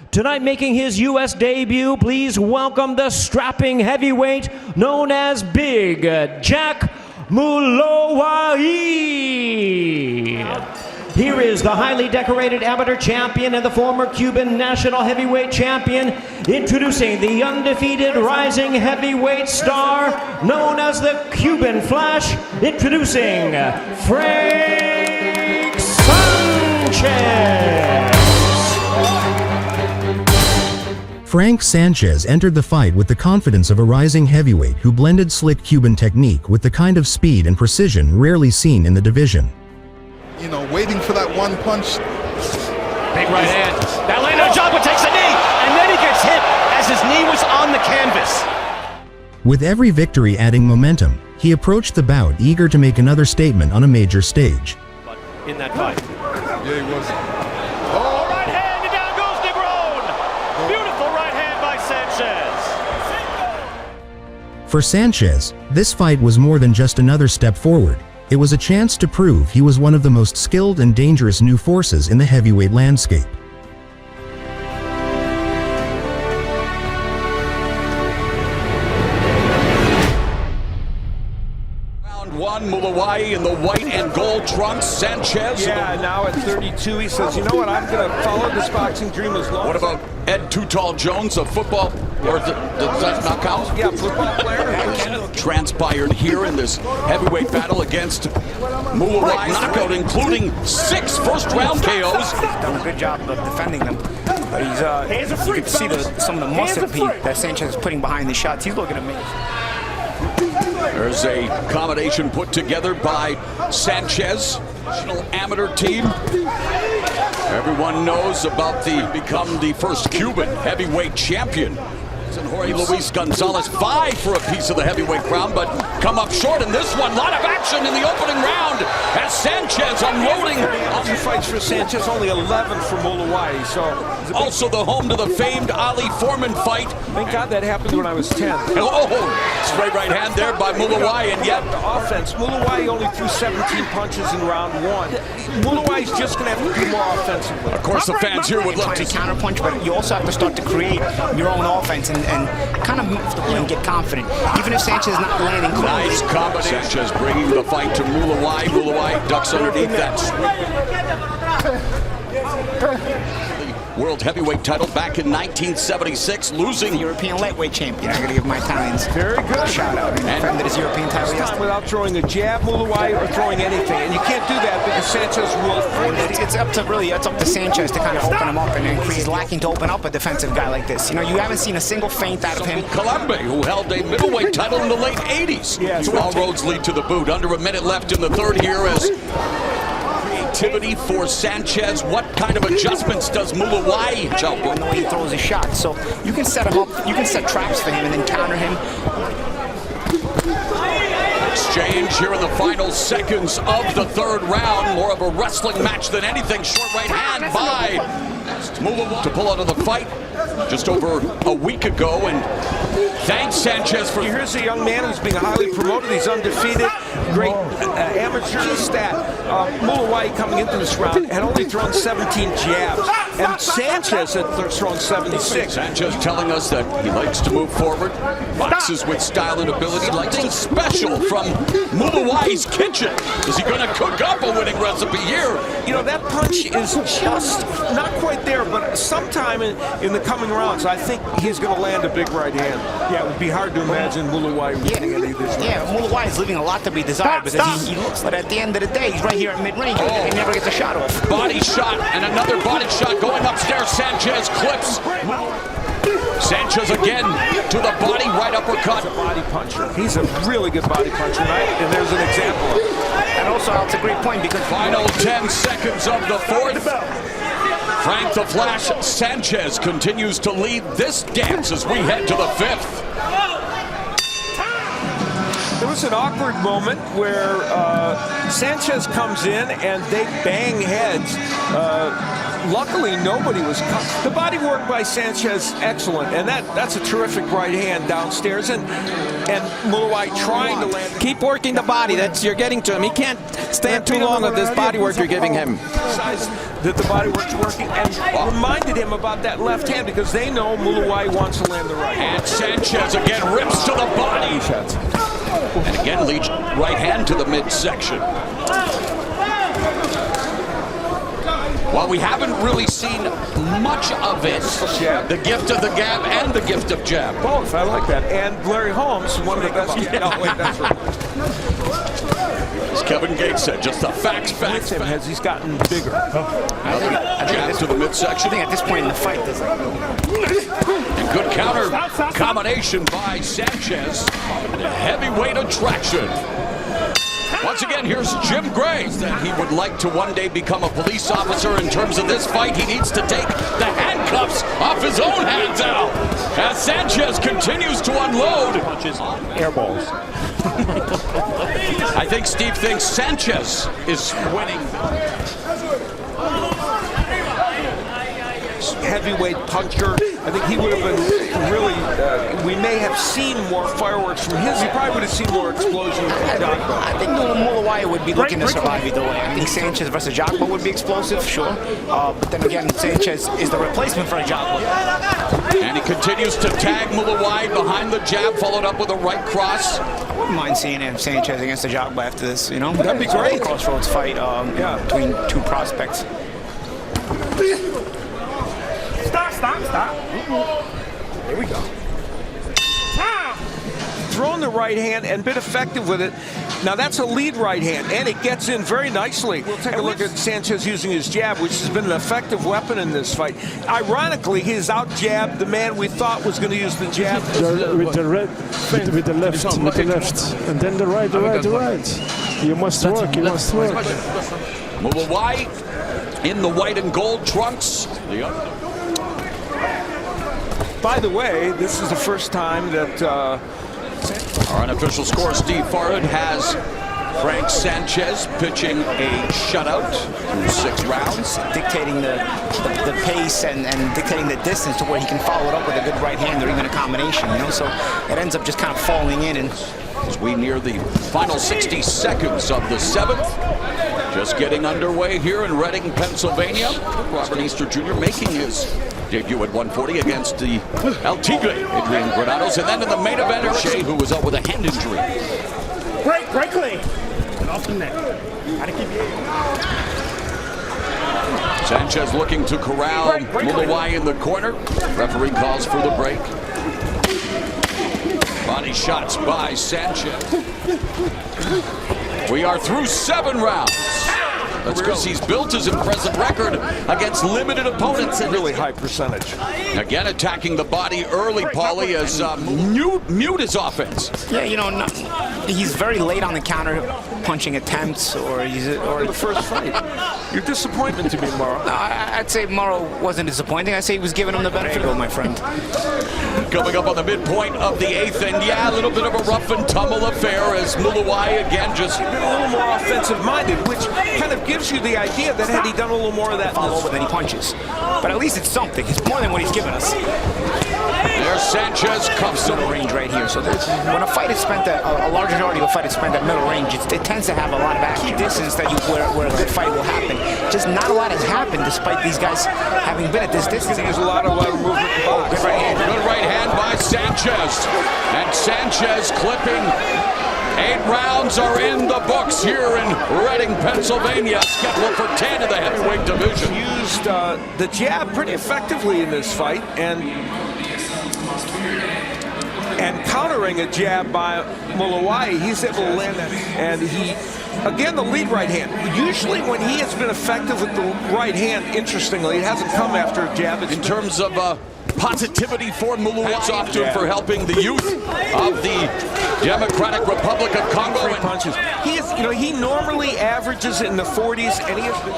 Tonight making his U.S. debut, please welcome the strapping heavyweight known as Big Jack Mulowayi. Here is the highly decorated amateur champion and the former Cuban national heavyweight champion, introducing the undefeated rising heavyweight star known as the Cuban Flash, introducing Frank Sanchez. Frank Sanchez entered the fight with the confidence of a rising heavyweight who blended slick Cuban technique with the kind of speed and precision rarely seen in the division. You know, waiting for that one punch. Big right hand. That landed Jumbo takes a knee, and then he gets hit as his knee was on the canvas. With every victory adding momentum, he approached the bout eager to make another statement on a major stage. But in that fight. Yeah, he was. Oh, right hand, and down goes Negron. Beautiful right hand by Sanchez. For Sanchez, this fight was more than just another step forward. It was a chance to prove he was one of the most skilled and dangerous new forces in the heavyweight landscape. Round one, Mulowayi in the white and gold trunks. Sanchez. Yeah, now at 32, he says, you know what, I'm going to follow this boxing dream as long What as... about Ed Too Tall Jones, a football, or does that not count? Yeah, football player. Transpired here in this heavyweight battle against Mulowayi, knockout including 6 first-round KOs. He's done a good job of defending them. But he's, you can see some of the muscle that Sanchez is putting behind the shots. He's looking amazing. There's a combination put together by Sanchez, national amateur team. Everyone knows about become the first Cuban heavyweight champion. And Jorge Luis Gonzalez vied for a piece of the heavyweight crown, but come up short in this one. A lot of action in the opening round as Sanchez unloading. 2 fights for Sanchez, only 11 for Mulowayi. So also the home to the famed Ali Foreman fight. thank God that happened when I was 10. Oh, straight right hand there by Mulowayi, and yet The offense. Mulowayi only threw 17 punches in round 1. Mulowayi's just going to have to do more offensively. of course the fans here would love Trying to to counterpunch, but you also have to start to create your own offense and kind of move the ball and get confident. Even if Sanchez is not landing close. nice combination. Sanchez bringing the fight to Mulowayi. Mulowayi ducks underneath that world heavyweight title back in 1976, losing. European lightweight champion. I'm going to give my Italians Very good. a shout out. He defended his European title Stop yesterday. without throwing a jab, Mulowayi, or throwing anything. And you can't do that because Sanchez will force it. It's up to Sanchez to kind of open him up, and he's lacking to open up a defensive guy like this. You know, you haven't seen a single feint out of him. Colombe, who held a middleweight title in the late 80s. Yeah, So all roads lead to the boot. Under a minute left in the third here as creativity for Sanchez. What kind of adjustments does Mulowayi show? The way he throws his shots, so you can set him up, you can set traps for him and then counter him. Exchange here in the final seconds of the third round. More of a wrestling match than anything. Short right hand by Mulowayi to pull out of the fight just over a week ago, and thanks Sanchez for... Here's a young man who's being highly promoted. He's undefeated. Great amateur stat. Mulowayi coming into this round had only thrown 17 jabs, and Sanchez had thrown 76. Sanchez telling us that he likes to move forward, boxes with style and ability. Something special from Mulowayi's kitchen. Is he going to cook up a winning recipe here? You know, that punch is just not quite there, but sometime in the coming rounds, I think he's going to land a big right hand. Yeah, it would be hard to imagine Mulowayi winning any of this. Yeah, Mulowayi is leaving a lot to be desired because he looks like at the end of the day, he's right here at mid-range. He never gets a shot off. Body shot and another body shot going upstairs. Sanchez clips. Sanchez again to the body, right uppercut. He's a body puncher. He's a really good body puncher, right? And there's an example of it. And also, that's a great point because Final 10 seconds of the fourth. Frank the Flash Sanchez continues to lead this dance as we head to the fifth. There was an awkward moment where Sanchez comes in and they bang heads. luckily, nobody was cut. The body work by Sanchez, excellent, and that's a terrific right hand downstairs. And Mulowayi trying to land. Keep working the body. You're getting to him. He can't stand too long of this body work you're giving him. That the body work's working, and reminded him about that left hand because they know Mulowayi wants to land the right hand. And Sanchez again rips to the body. And again leads right hand to the midsection. Well, we haven't really seen much of it. The gift of the gab and the gift of jab. Both, I like that. And Larry Holmes, one of the best. That's right. As Kevin Gates said, just the facts. As he's gotten bigger. Jab to the midsection. I think at this point in the fight, And good counter combination by Sanchez. Heavyweight attraction. Once again, here's Jim Gray. That he would like to one day become a police officer. In terms of this fight, he needs to take the handcuffs off his own hands out. As Sanchez continues to unload. Air balls. I think Steve thinks Sanchez is winning. Heavyweight puncher. I think he would have been really, we may have seen more fireworks from his. He probably would have seen more explosions from Jogba. I think Mulowayi would be looking to survive either way. I think Sanchez versus Jogba would be explosive, sure. But then again, Sanchez is the replacement for Jogba. And he continues to tag Mulowayi behind the jab, followed up with a right cross. I wouldn't mind seeing him Sanchez against Jogba after this, you know? That'd be great. Crossroads fight between two prospects. Stop. Here we go. Throwing the right hand and been effective with it. Now that's a lead right hand, and it gets in very nicely. We'll take a look at Sanchez using his jab, which has been an effective weapon in this fight. Ironically, he has out-jabbed the man we thought was going to use the jab. With the left, and then the right. You must work. Mulowayi in the white and gold trunks. By the way, this is the first time that our unofficial score, Steve Farhood, has Frank Sanchez pitching a shutout through 6 rounds. Dictating the pace and dictating the distance to where he can follow it up with a good right hand or even a combination, you know? So it ends up just kind of falling in. And as we near the final 60 seconds of the 7th, just getting underway here in Reading, Pennsylvania. Robert Easter Jr. making his debut at 140 against the El Tigre, Adrian Granados. And then in the main event, Shea, who was out with a hand injury. Break clean. Off the neck. Sanchez looking to corral Mulowayi in the corner. Referee calls for the break. Body shots by Sanchez. We are through 7 rounds. Let's go. He's built his impressive record against limited opponents. A really high percentage. Again, attacking the body early, Paulie, as mute his offense. yeah, you know, he's very late on the counter punching attempts, or the first fight. Your disappointment to me, Morrow. No, I'd say Morrow wasn't disappointing. I'd say he was giving him the benefit of it, my friend. Coming up on the midpoint of the 8th, and yeah, a little bit of a rough and tumble affair as Mulowayi again just been a little more offensive-minded, which kind of gives you the idea that had he done a little more of that, follow over, then he punches. But at least it's something. It's more than what he's given us. There's Sanchez cuffs him. Range right here. So when a fight is spent at a large majority of a fight is spent at middle range, it tends to have a lot of action distance that where a good fight will happen. Just not a lot has happened despite these guys having been at this distance. There's a lot of movement in the box. Good right hand by Sanchez. And Sanchez clipping. 8 rounds are in the books here in Reading, Pennsylvania. Scheduled for 10 in the heavyweight division. Used the jab pretty effectively in this fight, and countering a jab by Mulowayi, he's able to land that. And he, again, the lead right hand. Usually when he has been effective with the right hand, interestingly, it hasn't come after a jab. In terms of positivity for Mulowayi, off to him for helping the youth of the Democratic Republic of Congo. And punches. He is, you know, he normally averages in the 40s, and he has been.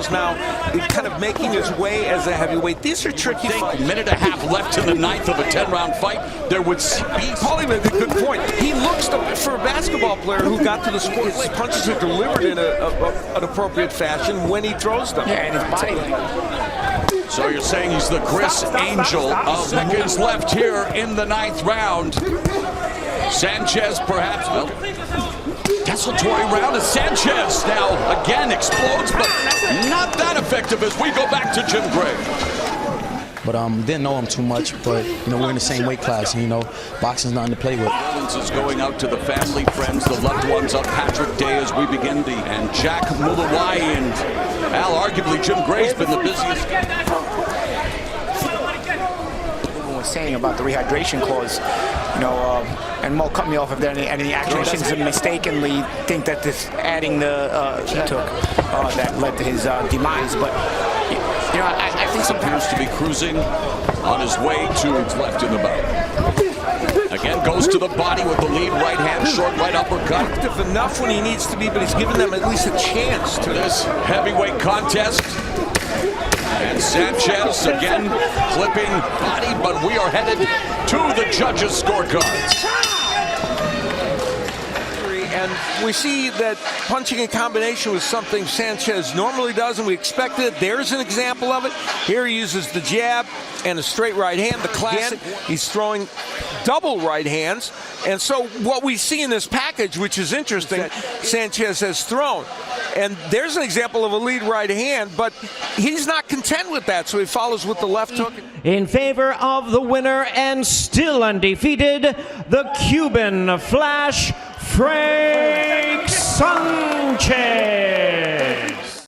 Sanchez now kind of making his way as a heavyweight. These are tricky fights. Minute and a half left in the ninth of a 10-round fight. There would be... Paulie made a good point. He looks for a basketball player who got to the sport. His punches are delivered in an appropriate fashion when he throws them. Yeah, and his body. So you're saying he's the Chris Angel of seconds left here in the ninth round. Sanchez perhaps, well, desultory round as Sanchez now again explodes, but not that effective as we go back to Jim Gray. But didn't know him too much, but we're in the same weight class, and boxing's nothing to play with. This is going out to the family, friends, the loved ones of Patrick Day as we begin and Jack Mulowayi and Al, arguably Jim Gray's been the busiest. Was saying about the rehydration clause, and Mo cut me off if there any actions mistakenly think that this adding the he took that led to his demise, but I think appears to be cruising on his way to his left in the bout. Again, goes to the body with the lead right hand, short right uppercut. Active enough when he needs to be, but he's giving them at least a chance to this heavyweight contest. And Sanchez again clipping body, but we are headed to the judges' scorecards. And we see that punching in combination was something Sanchez normally does, and we expected it. There's an example of it. Here he uses the jab and a straight right hand, the classic. He's throwing double right hands. And so what we see in this package, which is interesting, Sanchez has thrown. And there's an example of a lead right hand, but he's not content with that, so he follows with the left hook. In favor of the winner and still undefeated, the Cuban Flash, Frank Sanchez.